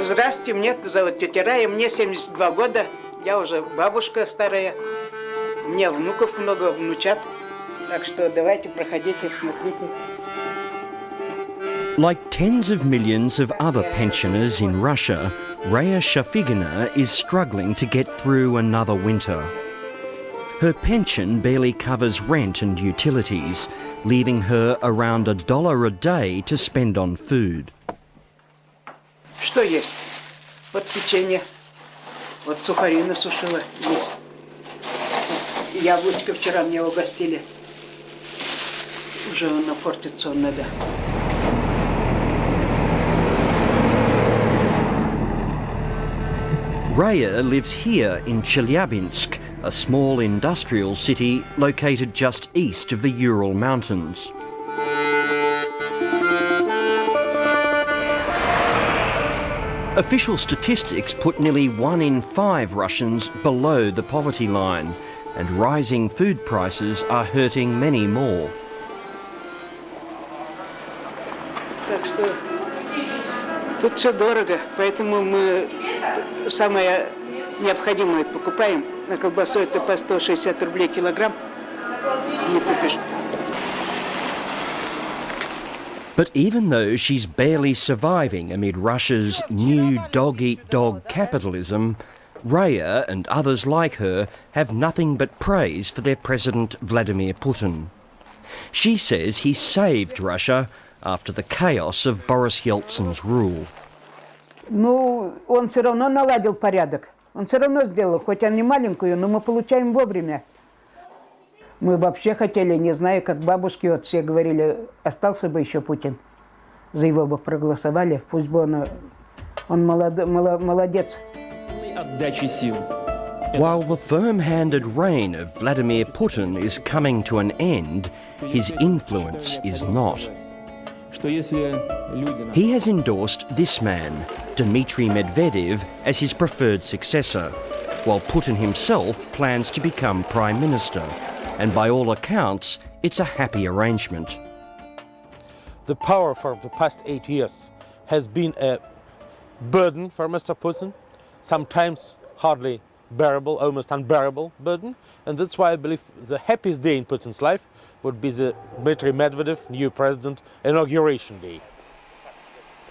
Здравствуйте, меня зовут тетя Рая, мне 72 года, я уже бабушка старая, у меня внуков много, внучат, так что давайте, проходите, смотрите. Like tens of millions of other pensioners in Russia, Raya Shafigina is struggling to get through another winter. Her pension barely covers rent and utilities, leaving her around $1 a day to spend on food. Что есть? Вот печенье, вот сухари насушила, есть. Яблочко вчера мне угостили. Уже оно портится, надо. Raya lives here in Chelyabinsk, a small industrial city located just east of the Ural Mountains. Official statistics put nearly 1 in 5 Russians below the poverty line, and rising food prices are hurting many more. Так что тут все дорого, поэтому мы самое необходимое покупаем. На колбасу это по 160 рублей килограмм, не купишь. But even though she's barely surviving amid Russia's new dog-eat-dog capitalism, Raya and others like her have nothing but praise for their president Vladimir Putin. She says he saved Russia after the chaos of Boris Yeltsin's rule. Ну, он все равно наладил порядок. Он все равно сделал, хоть он не маленькую, но мы получаем вовремя. Мы вообще хотели, не знаю, как бабушки вот все говорили, остался бы еще Путин. За его бы проголосовали, пусть бы он молодец. While the firm-handed reign of Vladimir Putin is coming to an end, his influence is not. He has endorsed this man, Dmitry Medvedev, as his preferred successor, while Putin himself plans to become Prime Minister. And by all accounts, it's a happy arrangement. The power for the past 8 years has been a burden for Mr. Putin, sometimes hardly bearable, almost unbearable burden, and that's why I believe the happiest day in Putin's life would be the Dmitry Medvedev, new president, inauguration day.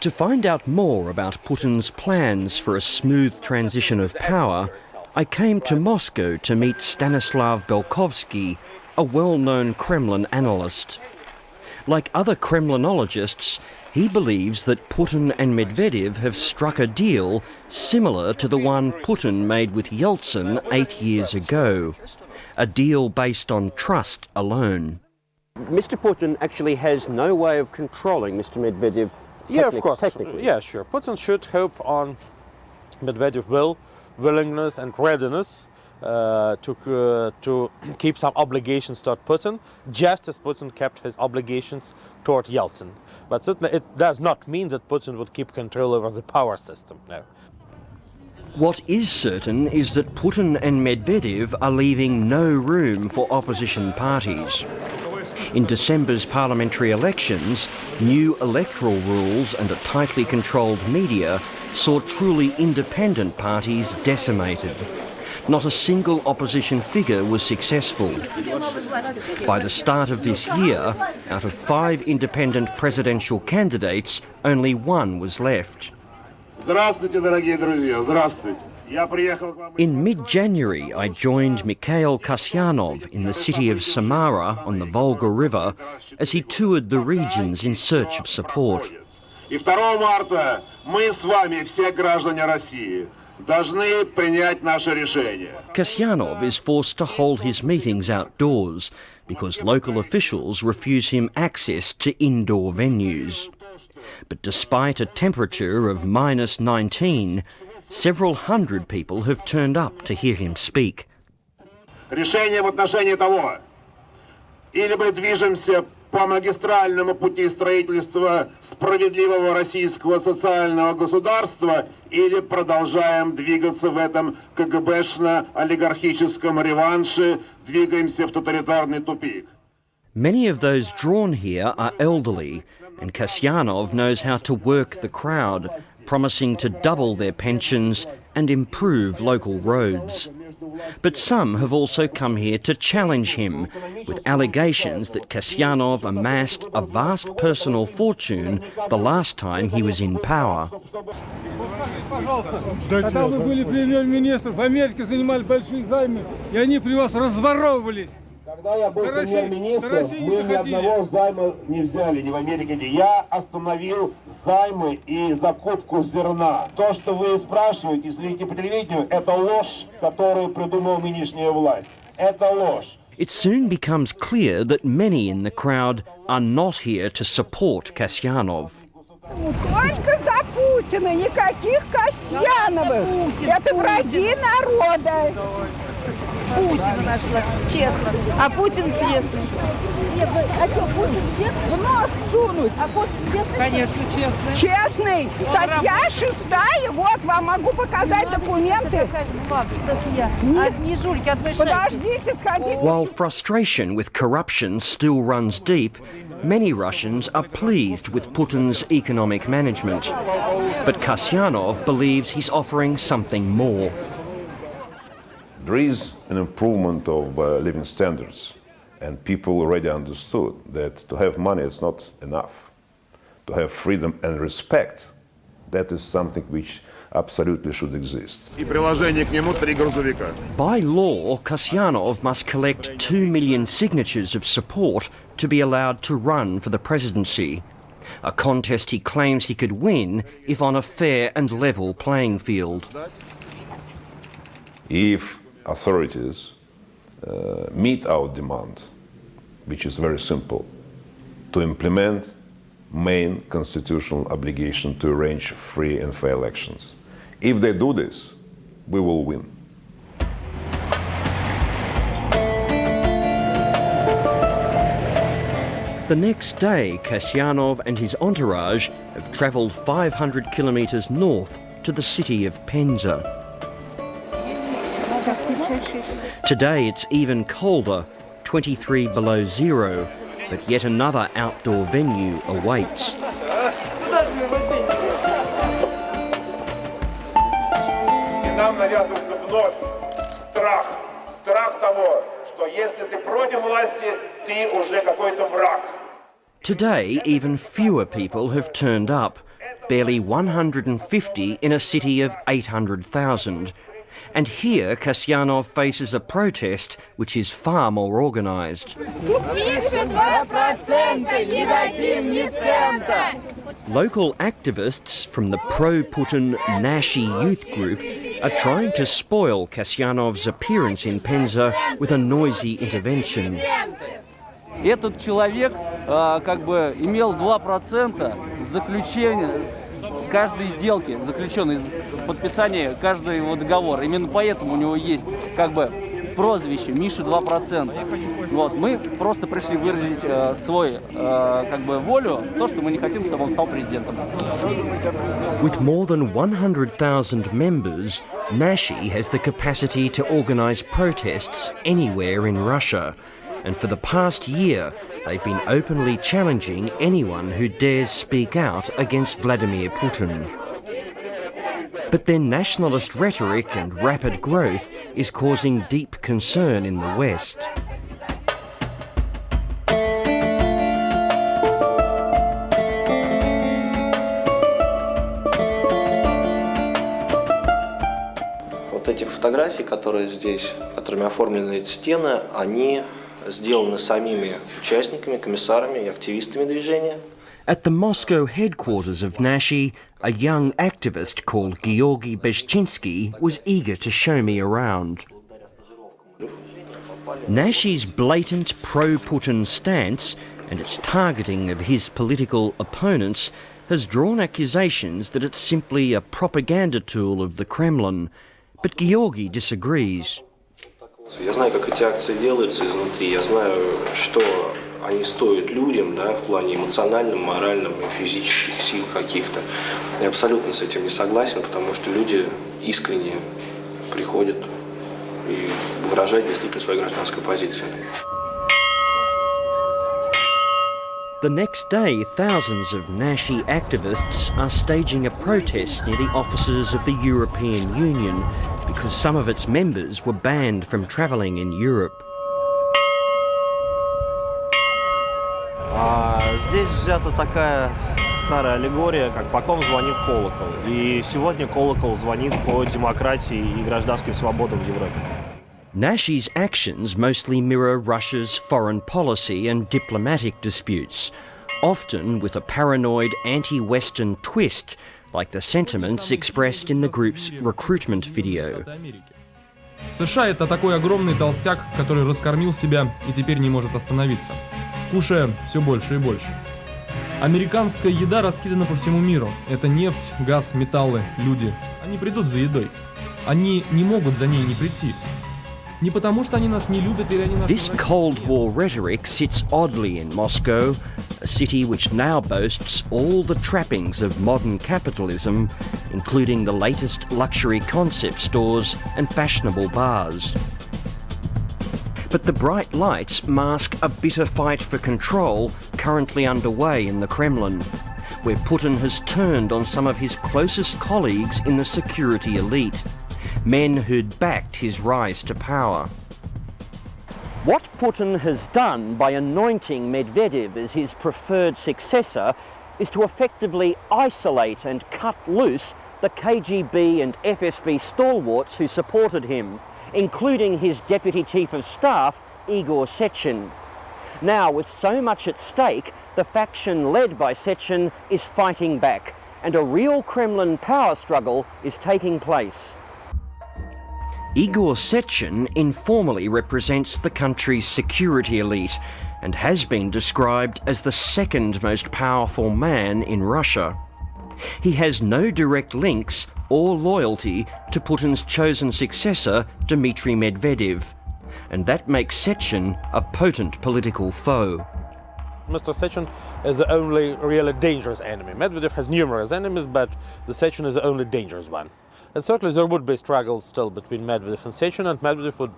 To find out more about Putin's plans for a smooth transition of power, I came to Moscow to meet Stanislav Belkovsky, a well-known Kremlin analyst. Like other Kremlinologists, he believes that Putin and Medvedev have struck a deal similar to the one Putin made with Yeltsin 8 years ago, a deal based on trust alone. Mr. Putin actually has no way of controlling Mr. Medvedev. Yeah, of course. Technically. Yeah, sure. Putin should hope on Medvedev's willingness and readiness to keep some obligations toward Putin, just as Putin kept his obligations toward Yeltsin. But certainly it does not mean that Putin would keep control over the power system, no. What is certain is that Putin and Medvedev are leaving no room for opposition parties. In December's parliamentary elections, new electoral rules and a tightly controlled media saw truly independent parties decimated. Not a single opposition figure was successful. By the start of this year, out of 5 independent presidential candidates, only 1 was left. In mid-January, I joined Mikhail Kasyanov in the city of Samara on the Volga River as he toured the regions in search of support. Kasyanov is forced to hold his meetings outdoors because local officials refuse him access to indoor venues. But despite a temperature of -19, several hundred people have turned up to hear him speak. Решение в отношении того, или мы движемся по магистральному пути строительства справедливого российского социального государства или продолжаем двигаться в этом КГБшно-олигархическом реванше, двигаемся в тоталитарный тупик? Many of those drawn here are elderly, and Kasyanov knows how to work the crowd, promising to double their pensions and improve local roads. But some have also come here to challenge him, with allegations that Kasyanov amassed a vast personal fortune the last time he was in power. Когда вы были премьер-министром, в Америке занимали большие займы, и они при вас разворовывались. Когда я был премьер-министром, мы ни одного займа не взяли, ни в Америке. Я остановил займы и закупку зерна. То, что вы спрашиваете, следите по телевидению, это ложь, которую придумала нынешняя власть. Это ложь. It soon becomes clear that many in the crowd are not here to support Kasyanov. Только за Путина, никаких Касьяновых. Это враги народа. Путина нашла, честно. А Путин честный. Нет, а что, Путин честный? В нос сунуть. А Путин честный? Конечно, честный. Честный. Статья 6, вот вам могу показать документы. Статья. Одни жульки, одной шайки. Подождите, сходите. While frustration with corruption still runs deep, many Russians are pleased with Putin's economic management. But Kasyanov believes he's offering something more. There is an improvement of living standards, and people already understood that to have money is not enough. To have freedom and respect, that is something which absolutely should exist. By law, Kasyanov must collect 2 million signatures of support to be allowed to run for the presidency, a contest he claims he could win if on a fair and level playing field. If authorities meet our demand, which is very simple, to implement main constitutional obligation to arrange free and fair elections. If they do this, we will win. The next day, Kasyanov and his entourage have travelled 500 kilometres north to the city of Penza. Today it's even colder, 23 below zero, but yet another outdoor venue awaits. Нам навязывается вновь страх. Страх того, что если ты против власти, ты уже какой-то враг. Today, even fewer people have turned up, barely 150 in a city of 800,000. And here, Kasyanov faces a protest which is far more organised. Local activists from the pro-Putin Nashi youth group are trying to spoil Kasyanov's appearance in Penza with a noisy intervention. Этот человек как бы имел 2% заключения с каждой сделки, заключенной с подписания каждого его договора. Именно поэтому у него есть как бы прозвище Миша 2%. Вот, мы просто пришли выразить свой как бы волю, то, что мы не хотим, чтобы он стал президентом. With more than 100,000 members, Nashi has the capacity to organise protests anywhere in Russia. And for the past year, they've been openly challenging anyone who dares speak out against Vladimir Putin. But their nationalist rhetoric and rapid growth is causing deep concern in the West. Вот этих фотографий, которые здесь, которыми оформлены эти стены, они сделаны самими участниками, комиссарами и активистами движения. At the Moscow headquarters of Nashi, a young activist called Georgy Bezchinsky was eager to show me around. Nashi's blatant pro-Putin stance and its targeting of his political opponents has drawn accusations that it's simply a propaganda tool of the Kremlin. But Georgy disagrees. Я знаю, как эти акции делаются изнутри, я знаю, что они стоят людям, да, в плане эмоциональном, моральном и физических сил каких-то. Я абсолютно с этим не согласен, потому что люди искренне приходят и выражают действительно свою гражданскую позицию. The next day, thousands of Nashi activists are staging a protest near the offices of the European Union because some of its members were banned from travelling in Europe. Здесь взята такая старая аллегория, как по ком звонит колокол. И сегодня колокол звонит по демократии и гражданским свободам в Европе. Nashi's actions mostly mirror Russia's foreign policy and diplomatic disputes, often with a paranoid anti-Western twist, like the sentiments expressed in the group's recruitment video. США — это такой огромный толстяк, который раскормил себя и теперь не может остановиться, кушая все больше и больше. Американская еда раскидана по всему миру. Это нефть, газ, металлы, люди. Они придут за едой. Они не могут за ней не прийти. Не потому, что они нас не любят или они нас... This Cold War rhetoric sits oddly in Moscow, a city which now boasts all the trappings of modern capitalism, including the latest luxury concept stores and fashionable bars. But the bright lights mask a bitter fight for control currently underway in the Kremlin, where Putin has turned on some of his closest colleagues in the security elite, men who'd backed his rise to power. What Putin has done by anointing Medvedev as his preferred successor is to effectively isolate and cut loose the KGB and FSB stalwarts who supported him, including his Deputy Chief of Staff, Igor Sechin. Now, with so much at stake, the faction led by Sechin is fighting back, and a real Kremlin power struggle is taking place. Igor Sechin informally represents the country's security elite and has been described as the second most powerful man in Russia. He has no direct links or loyalty to Putin's chosen successor, Dmitry Medvedev, and that makes Sechin a potent political foe. Mr. Sechin is the only really dangerous enemy. Medvedev has numerous enemies, but the Sechin is the only dangerous one. And certainly there would be a struggle still between Medvedev and Sechin, and Medvedev would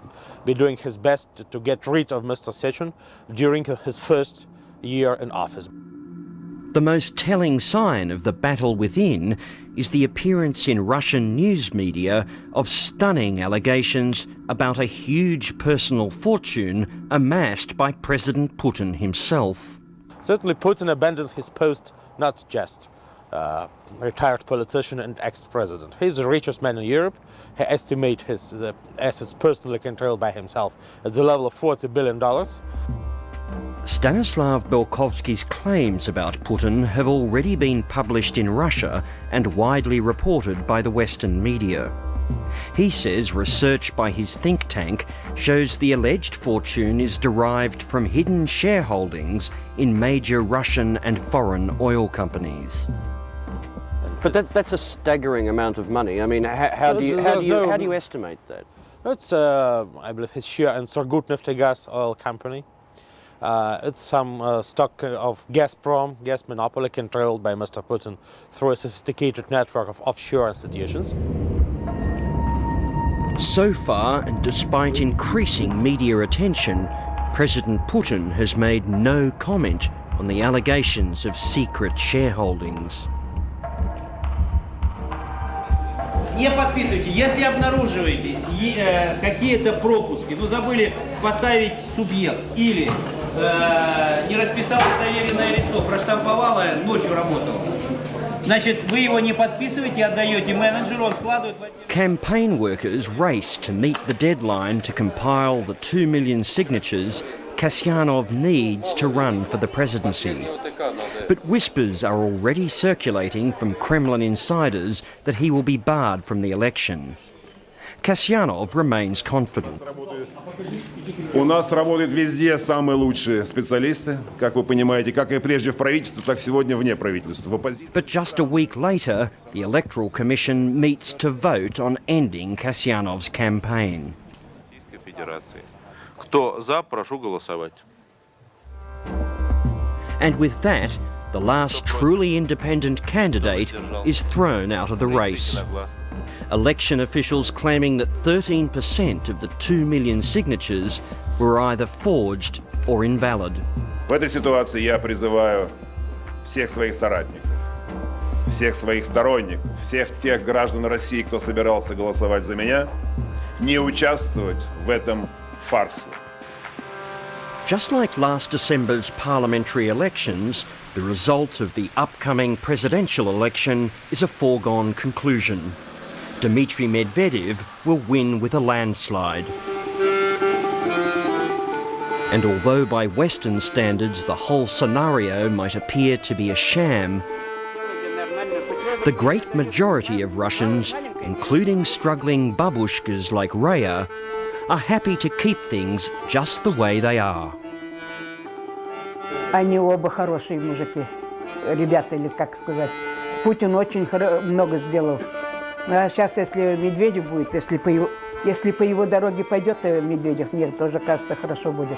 be doing his best to get rid of Mr. Sechin during his first year in office. The most telling sign of the battle within is the appearance in Russian news media of stunning allegations about a huge personal fortune amassed by President Putin himself. Certainly Putin abandons his post not just retired politician and ex-president. He's the richest man in Europe. He estimates his assets personally controlled by himself at the level of $40 billion. Stanislav Belkovsky's claims about Putin have already been published in Russia and widely reported by the Western media. He says research by his think tank shows the alleged fortune is derived from hidden shareholdings in major Russian and foreign oil companies. But that's a staggering amount of money. I mean, how do you estimate that? It's, I believe, his share in Surgutneftegas oil company. It's some stock of Gazprom, gas monopoly controlled by Mr. Putin through a sophisticated network of offshore institutions. So far, and despite increasing media attention, President Putin has made no comment on the allegations of secret shareholdings. Не подписывайте. Если обнаруживаете какие-то пропуски, ну забыли поставить субъект или не расписал доверенное лицо, проштамповало, ночью работал, значит, вы его не подписываете, отдаете менеджеру, он складывает... Campaign workers race to meet the deadline to compile the 2 million signatures Kasyanov needs to run for the presidency. But whispers are already circulating from Kremlin insiders that he will be barred from the election. Kasyanov remains confident. У нас работают везде самые лучшие специалисты, как вы понимаете, как и прежде в правительстве, так сегодня вне правительства. But just a week later, the Electoral Commission meets to vote on ending Kasyanov's campaign. Кто за, прошу голосовать. And with that, the last truly independent candidate is thrown out of the race. Election officials claiming that 13% of the 2 million signatures were either forged or invalid. В этой ситуации я призываю всех своих соратников, всех своих сторонников, всех тех граждан России, кто собирался голосовать за меня, не участвовать в этом фарсе. Just like last December's parliamentary elections, the result of the upcoming presidential election is a foregone conclusion. Dmitry Medvedev will win with a landslide. And although by Western standards the whole scenario might appear to be a sham, the great majority of Russians, including struggling babushkas like Raya, are happy to keep things just the way they are. Они оба хорошие мужики, ребята, или как сказать. Путин очень много сделал. А сейчас, если Медведев будет, если по его дороге пойдет Медведев, мне тоже кажется, хорошо будет.